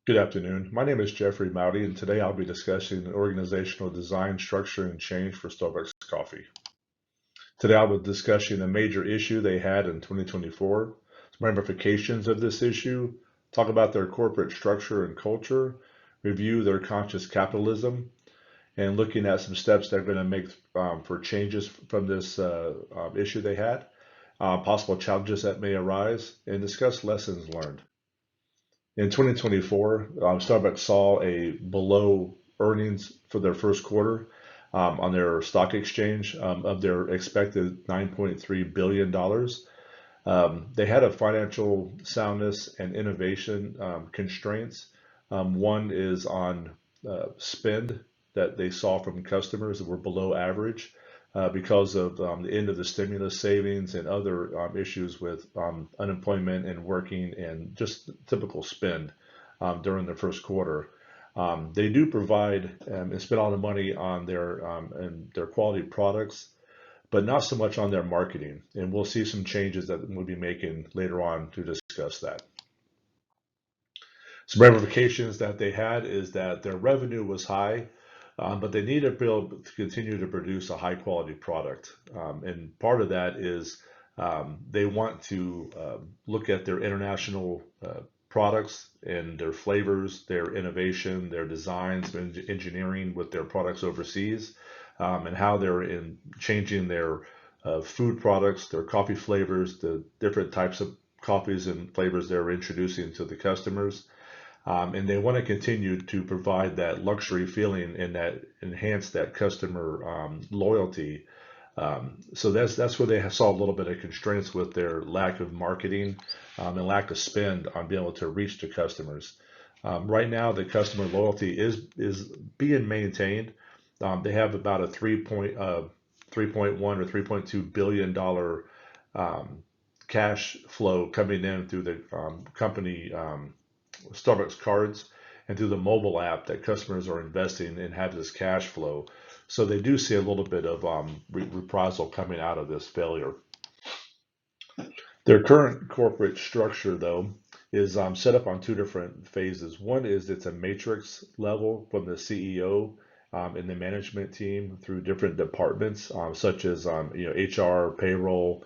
Good afternoon. My name is Jeffrey Mowdy, and today I'll be discussing organizational design, structure, and change for Starbucks Coffee. Today I'll be discussing a major issue they had in 2024, some ramifications of this issue, talk about their corporate structure and culture, review their conscious capitalism, and looking at some steps they're going to make for changes from this issue they had, possible challenges that may arise, and discuss lessons learned. In 2024, Starbucks saw a below earnings for their first quarter on their stock exchange of their expected $9.3 billion. They had a financial soundness and innovation constraints. One is on spend that they saw from customers that were below average because of the end of the stimulus savings and other issues with unemployment and working and just typical spend during the first quarter. They do provide and spend all the money on their quality products, but not so much on their marketing. And we'll see some changes that we'll be making later on to discuss that. Some ramifications that they had is that their revenue was high, but they need to be able to continue to produce a high quality product. And part of that is they want to look at their international products and their flavors, their innovation, their designs, engineering with their products overseas, and how they're in changing their food products, their coffee flavors, the different types of coffees and flavors they're introducing to the customers. And they want to continue to provide that luxury feeling and that enhance that customer loyalty. So that's where they saw a little bit of constraints with their lack of marketing and lack of spend on being able to reach the customers. Right now, the customer loyalty is being maintained. They have about a 3.1 or $3.2 billion cash flow coming in through the company Starbucks cards and through the mobile app that customers are investing and have this cash flow. So they do see a little bit of reprisal coming out of this failure. Their current corporate structure, though, is set up on two different phases. One is it's a matrix level from the CEO and the management team through different departments, such as HR, payroll,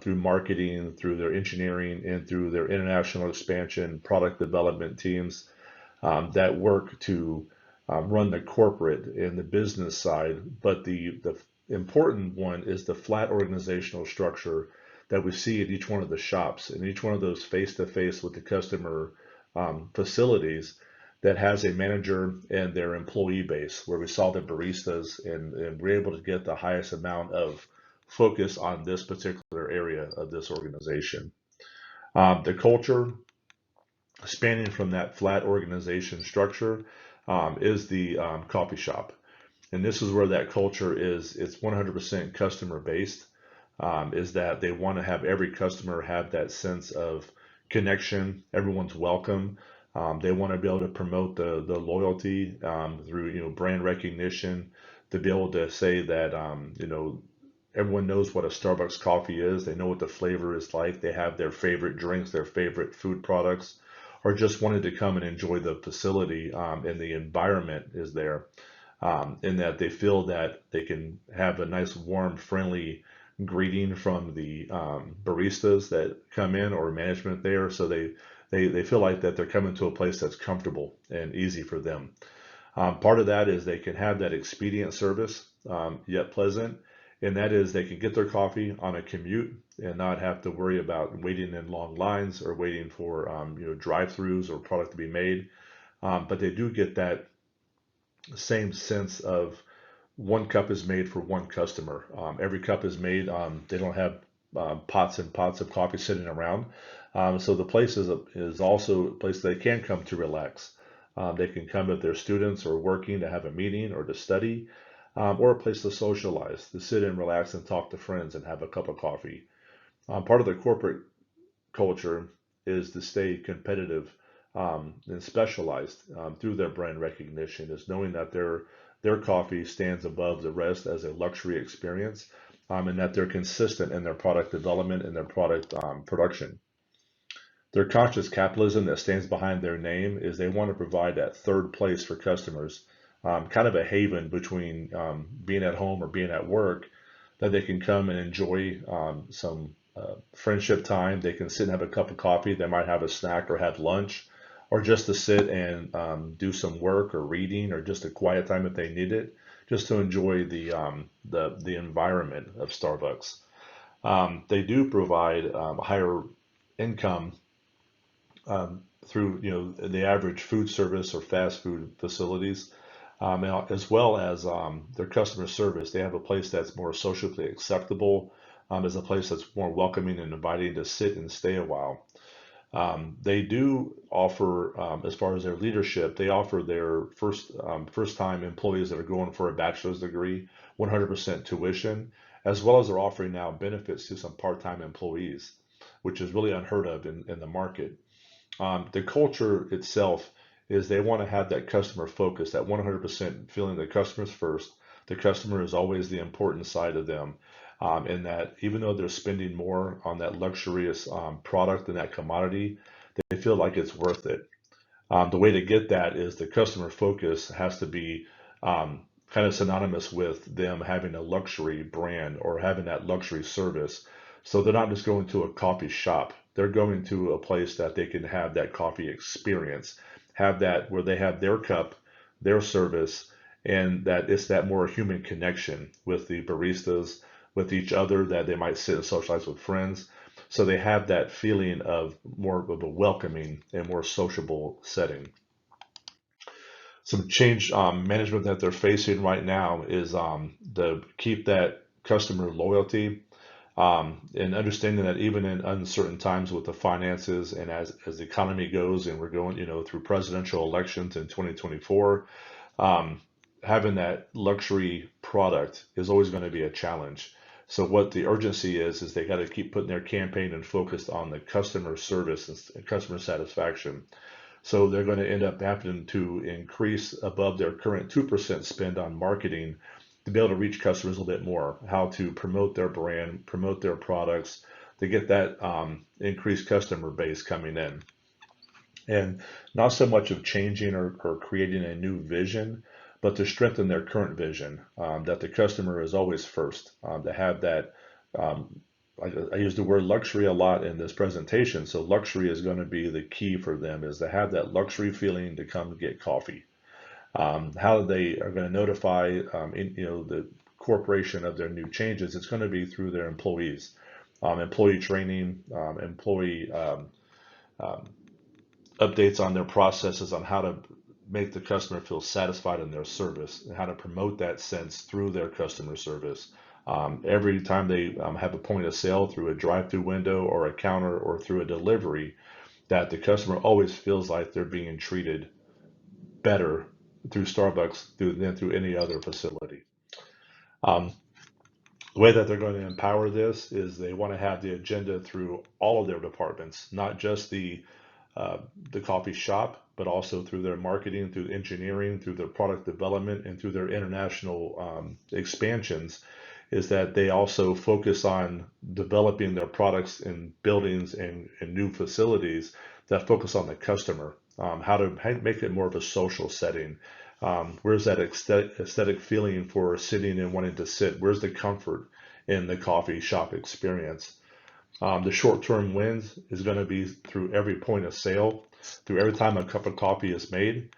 through marketing, through their engineering, and through their international expansion product development teams that work to run the corporate and the business side. But the important one is the flat organizational structure that we see at each one of the shops, and each one of those face-to-face with the customer facilities that has a manager and their employee base, where we saw the baristas and we're able to get the highest amount of focus on this particular area of this organization. The culture spanning from that flat organization structure is the coffee shop. And this is where that culture is, it's 100% customer based, is that they want to have every customer have that sense of connection, everyone's welcome. They want to be able to promote the loyalty through brand recognition, to be able to say that everyone knows what a Starbucks coffee is. They know what the flavor is like. They have their favorite drinks, their favorite food products, or just wanted to come and enjoy the facility and the environment is there. In that they feel that they can have a nice, warm, friendly greeting from the baristas that come in or management there. So they feel like that they're coming to a place that's comfortable and easy for them. Part of that is they can have that expedient service, yet pleasant. And that is they can get their coffee on a commute and not have to worry about waiting in long lines or waiting for drive-throughs or product to be made. But they do get that same sense of one cup is made for one customer. Every cup is made. They don't have pots and pots of coffee sitting around. So the place is also a place they can come to relax. They can come if they're students or working to have a meeting or to study. Or a place to socialize, to sit and relax and talk to friends and have a cup of coffee. Part of the corporate culture is to stay competitive and specialized through their brand recognition, is knowing that their coffee stands above the rest as a luxury experience, and that they're consistent in their product development and their product production. Their conscious capitalism that stands behind their name is they want to provide that third place for customers, kind of a haven between being at home or being at work, that they can come and enjoy some friendship time. They can sit and have a cup of coffee. They might have a snack or have lunch, or just to sit and do some work or reading, or just a quiet time if they need it, just to enjoy the environment of Starbucks. They do provide higher income through the average food service or fast food facilities, as well as their customer service. They have a place that's more socially acceptable, as a place that's more welcoming and inviting to sit and stay a while. They do offer, as far as their leadership, they offer their first time employees that are going for a bachelor's degree 100% tuition, as well as they're offering now benefits to some part-time employees, which is really unheard of in the market. The culture itself is they want to have that customer focus, that 100% feeling the customer's first. The customer is always the important side of them. And that even though they're spending more on that luxurious product and that commodity, they feel like it's worth it. The way to get that is the customer focus has to be kind of synonymous with them having a luxury brand or having that luxury service. So they're not just going to a coffee shop. They're going to a place that they can have that coffee experience, have that where they have their cup, their service, and that it's that more human connection with the baristas, with each other, that they might sit and socialize with friends. So they have that feeling of more of a welcoming and more sociable setting. Some change management that they're facing right now is to keep that customer loyalty, and understanding that even in uncertain times with the finances and as the economy goes, and we're going, through presidential elections in 2024, um, having that luxury product is always going to be a challenge. So what the urgency is they got to keep putting their campaign and focused on the customer service and customer satisfaction. So they're going to end up having to increase above their current 2% spend on marketing to be able to reach customers a little bit more, how to promote their brand, promote their products, to get that increased customer base coming in. And not so much of changing or creating a new vision, but to strengthen their current vision, that the customer is always first, to have that. Um, I use the word luxury a lot in this presentation, so luxury is going to be the key for them, is to have that luxury feeling to come get coffee. How they are going to notify the corporation of their new changes, it's going to be through their employees, employee training, employee um, updates on their processes on how to make the customer feel satisfied in their service and how to promote that sense through their customer service. Every time they have a point of sale through a drive-through window or a counter or through a delivery, that the customer always feels like they're being treated better through Starbucks than through any other facility. Um, the way that they're going to empower this is they want to have the agenda through all of their departments, not just uh, the coffee shop, but also through their marketing, through engineering, through their product development, and through their international expansions, is that they also focus on developing their products in buildings and new facilities that focus on the customer, how to make it more of a social setting. Where's that aesthetic feeling for sitting and wanting to sit? Where's the comfort in the coffee shop experience? The short-term wins is going to be through every point of sale, through every time a cup of coffee is made.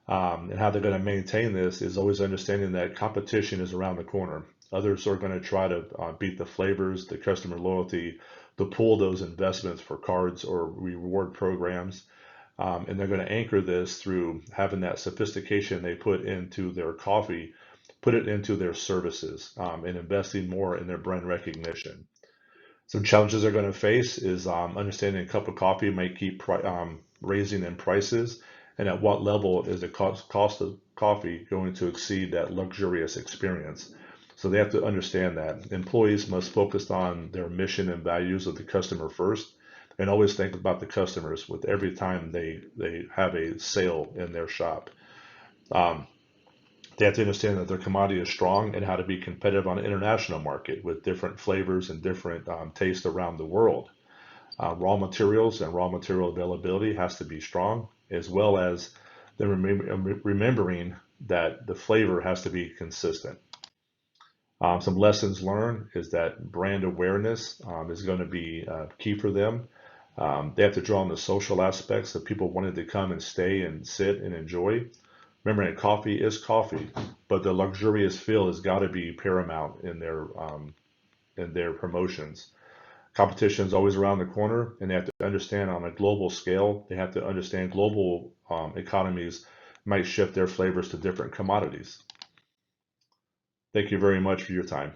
And how they're going to maintain this is always understanding that competition is around the corner. Others are going to try to beat the flavors, the customer loyalty, to pull those investments for cards or reward programs. And they're going to anchor this through having that sophistication they put into their coffee, put it into their services, and investing more in their brand recognition. Some challenges they're going to face is understanding a cup of coffee may keep raising in prices, and at what level is the cost of coffee going to exceed that luxurious experience. So they have to understand that employees must focus on their mission and values of the customer first, and always think about the customers with every time they have a sale in their shop. Um, they have to understand that their commodity is strong and how to be competitive on an international market with different flavors and different tastes around the world. Raw materials and raw material availability has to be strong, as well as the remembering that the flavor has to be consistent. Some lessons learned is that brand awareness is going to be key for them. They have to draw on the social aspects of people wanting to come and stay and sit and enjoy. Remember that coffee is coffee, but the luxurious feel has got to be paramount in their promotions. Competition is always around the corner, and they have to understand on a global scale. They have to understand global economies might shift their flavors to different commodities. Thank you very much for your time.